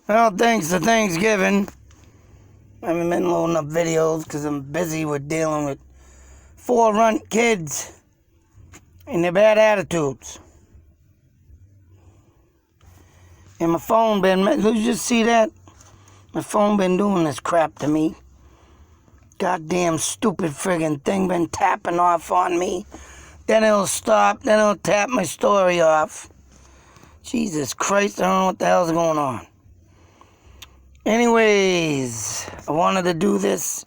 Well, thanks to Thanksgiving, I haven't been loading up videos because I'm busy with dealing with 4 runt kids and their bad attitudes. And my phone did you just see that? My phone been doing this crap to me. Goddamn stupid friggin' thing been tapping off on me. Then it'll stop, then it'll tap my story off. Jesus Christ, I don't know what the hell's going on. Anyways, I wanted to do this.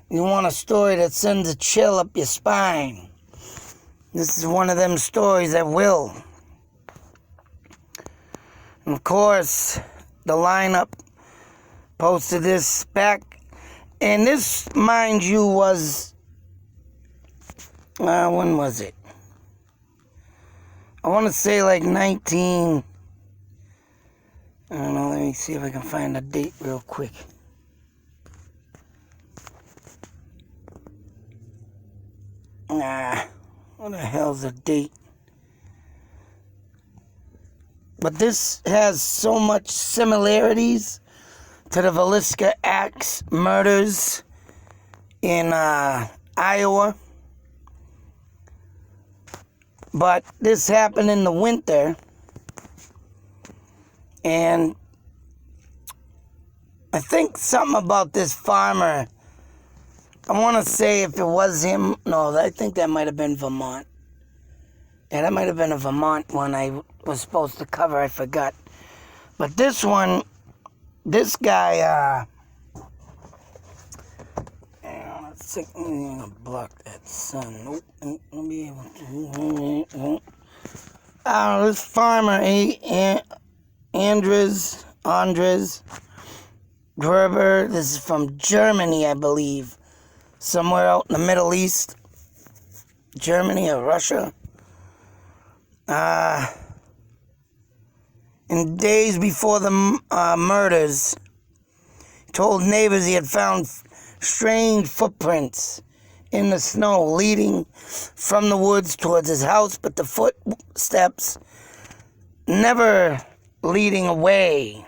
You want a story that sends a chill up your spine. This is one of them stories that will. And of course, the lineup posted this back. And this, mind you, was... when was it? I want to say like 19... I don't know, let me see if I can find a date real quick. What the hell's the date? But this has so much similarities to the Villisca Axe murders in Iowa. But this happened in the winter. And I think something about this farmer, I want to say if it was him, no, I think that might have been Vermont. Yeah, that might have been a Vermont one I was supposed to cover, I forgot. But this one, this guy, hang on, let's see, I'm going to block that sun. Nope, ain't going to be able to. This farmer, Andres Gerber, this is from Germany, I believe. Somewhere out in the Middle East. Germany or Russia. In days before the murders, told neighbors he had found strange footprints in the snow leading from the woods towards his house, but the footsteps never leading away.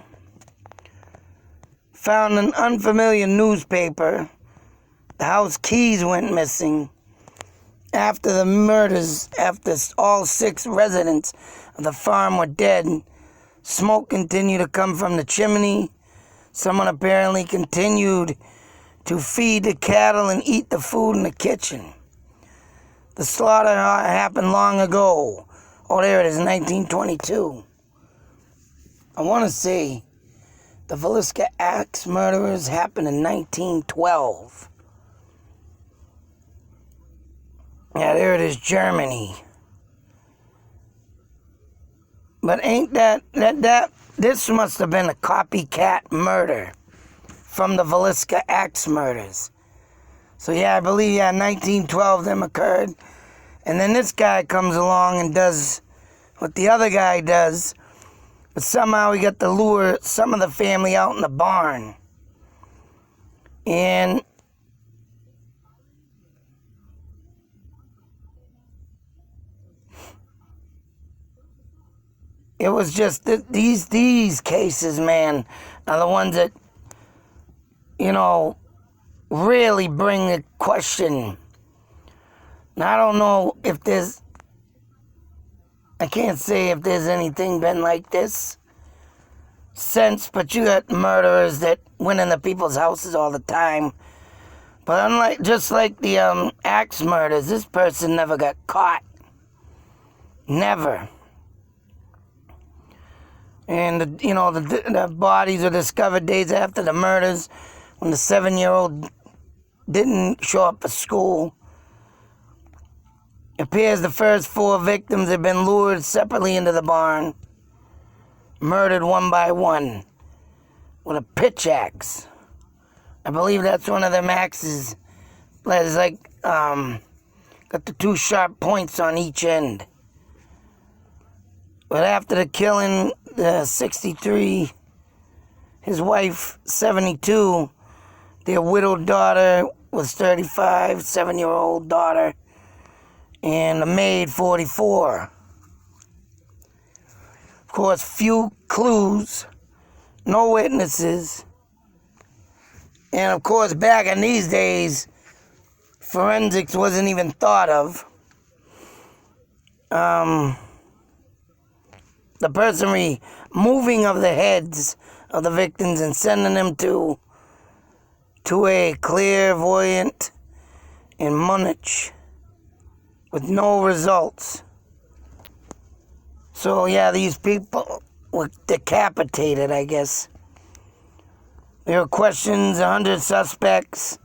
Found an unfamiliar newspaper. The house keys went missing. After the murders, after all 6 residents of the farm were dead, smoke continued to come from the chimney. Someone apparently continued to feed the cattle and eat the food in the kitchen. The slaughter happened long ago. Oh, there it is, 1922. I want to say the Villisca Axe murderers happened in 1912. Yeah, there it is, Germany. But ain't that this must have been a copycat murder from the Villisca Axe murders. So yeah, I believe, 1912 them occurred. And then this guy comes along and does what the other guy does. But somehow he got to lure some of the family out in the barn. And it was just these cases, man, are the ones that, really bring the question. Now, I don't know if I can't say if there's anything been like this since, but you got murderers that went into people's houses all the time. But just like the Axe murders, this person never got caught. Never. And the bodies were discovered days after the murders, when the 7-year-old didn't show up for school. It appears the first 4 victims had been lured separately into the barn, murdered one by one with a pitch axe. I believe that's one of them axes. It's like got the 2 sharp points on each end. But after the killing, the 63, his wife 72, their widowed daughter was 35, 7-year-old daughter, and the maid 44. Of course, few clues, no witnesses. And of course, back in these days, forensics wasn't even thought of. The person removing of the heads of the victims and sending them to a clairvoyant in Munich with no results. So yeah, these people were decapitated, I guess. There were questions, 100 suspects.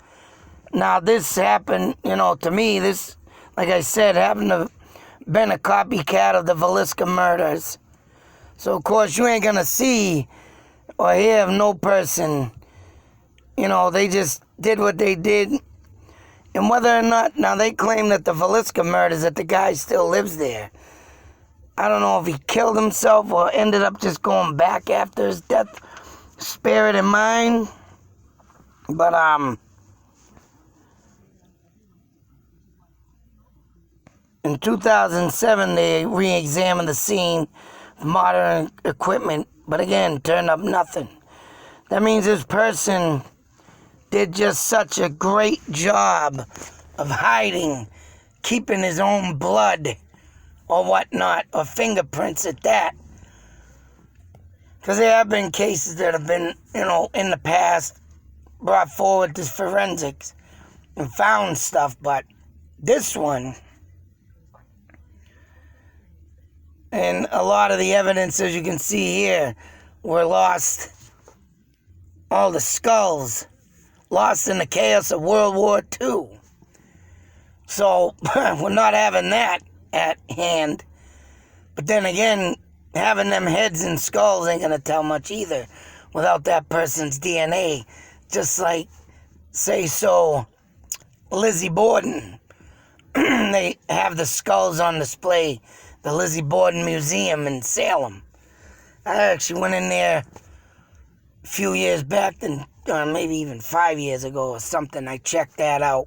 Now this happened, to me, this, like I said, happened to been a copycat of the Villisca murders. So of course you ain't gonna see or hear of no person. They just did what they did. And whether or not, now they claim that the Villisca murders, that the guy still lives there. I don't know if he killed himself or ended up just going back after his death, spirit in mind. But, in 2007, they re-examined the scene with modern equipment, but again, turned up nothing. That means this person did just such a great job of hiding, keeping his own blood or whatnot, or fingerprints at that. Because there have been cases that have been, in the past brought forward to forensics and found stuff, but this one, and a lot of the evidence, as you can see here, were lost. All the skulls lost in the chaos of World War II. So we're not having that at hand. But then again, having them heads and skulls ain't gonna tell much either without that person's DNA. Just like, say so, Lizzie Borden. They have the skulls on display, the Lizzie Borden Museum in Salem. I actually went in there a few years back, maybe even 5 years ago or something. I checked that out.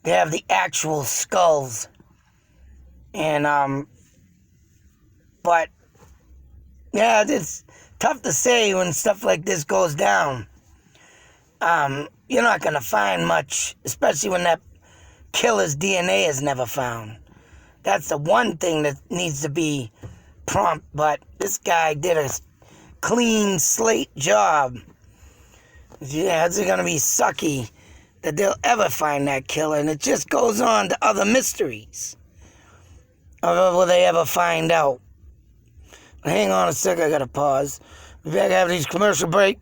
They have the actual skulls. And, but, yeah, it's tough to say when stuff like this goes down. You're not going to find much, especially when that killer's DNA is never found. That's the one thing that needs to be prompt, but this guy did a clean slate job. Yeah, it's going to be sucky that they'll ever find that killer, and it just goes on to other mysteries. Or will they ever find out? Hang on a sec, I gotta pause. Be back after these commercial break.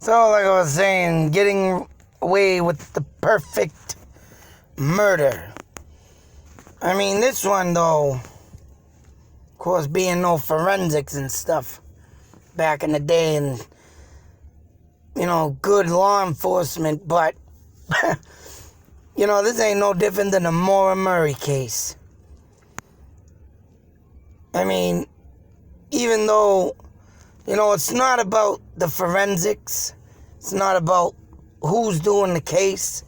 So, like I was saying, getting away with the perfect murder. I mean, this one, though, of course, being no forensics and stuff back in the day, and, good law enforcement, but, this ain't no different than the Maura Murray case. I mean, even though, it's not about the forensics, it's not about who's doing the case,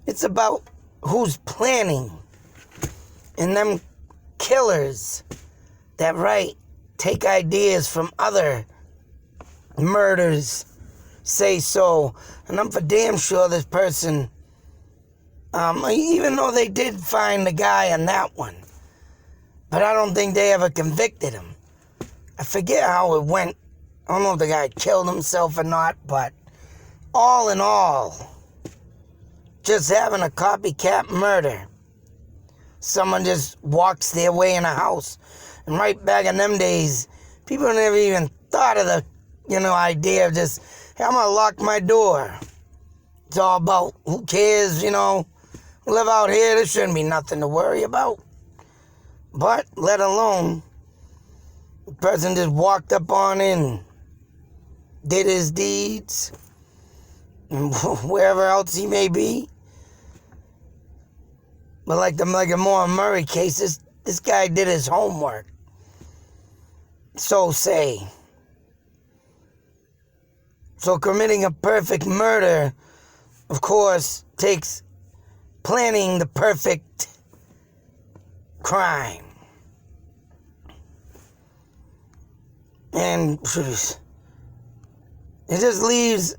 it's about who's planning. And them killers that take ideas from other murders, say so. And I'm for damn sure this person, even though they did find the guy on that one, but I don't think they ever convicted him. I forget how it went. I don't know if the guy killed himself or not, but all in all, just having a copycat murder. Someone just walks their way in a house. And right back in them days, people never even thought of the, idea of just, hey, I'm going to lock my door. It's all about, who cares, we live out here, there shouldn't be nothing to worry about. But, let alone, the person just walked up on in, did his deeds, and wherever else he may be. But like the Maura Murray case, this guy did his homework. So say. So committing a perfect murder, of course, takes planning the perfect crime. And it just leaves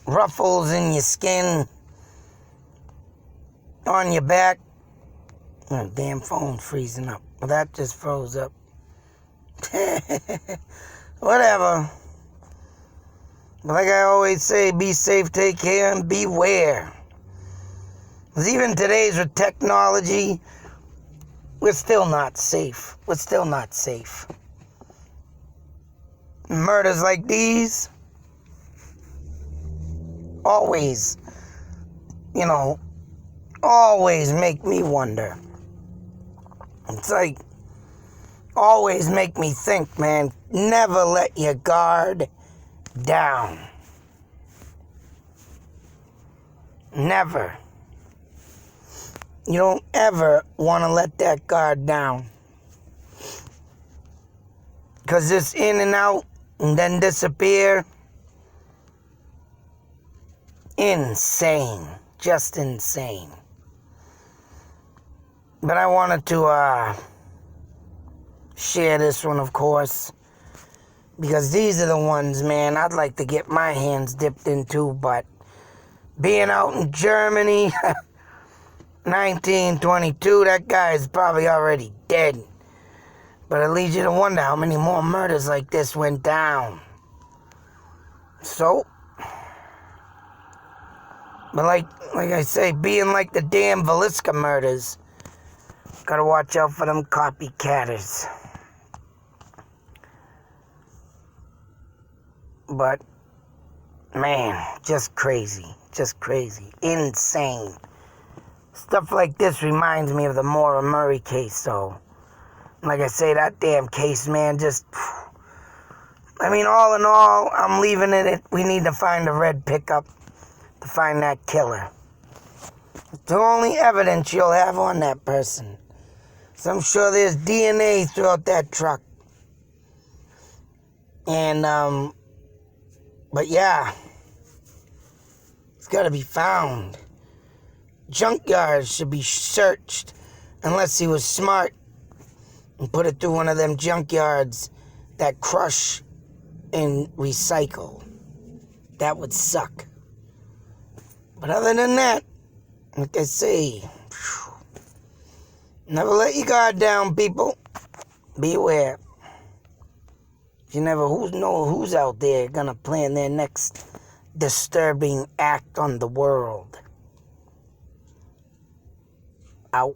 ruffles in your skin, on your back. Oh, damn phone's freezing up. Well, that just froze up. Whatever. But like I always say, be safe, take care, and beware. Because even today's with technology, we're still not safe. We're still not safe. Murders like these always, always make me wonder. It's like, always make me think, man, never let your guard down. Never. You don't ever want to let that guard down. Because this in and out and then disappear, insane. Just insane. But I wanted to share this one, of course, because these are the ones, man, I'd like to get my hands dipped into, but being out in Germany, 1922, that guy is probably already dead. But it leads you to wonder how many more murders like this went down. So, but like I say, being like the damn Villisca murders, gotta watch out for them copycatters. But, man, just crazy. Just crazy. Insane. Stuff like this reminds me of the Maura Murray case, though. Like I say, that damn case, man, just... I mean, all in all, I'm leaving it. We need to find a red pickup to find that killer. It's the only evidence you'll have on that person. So I'm sure there's DNA throughout that truck. And, but yeah, it's got to be found. Junkyards should be searched unless he was smart and put it through one of them junkyards that crush and recycle. That would suck. But other than that, like I say, never let your guard down, people. Beware. You never know who's out there gonna plan their next disturbing act on the world. Out.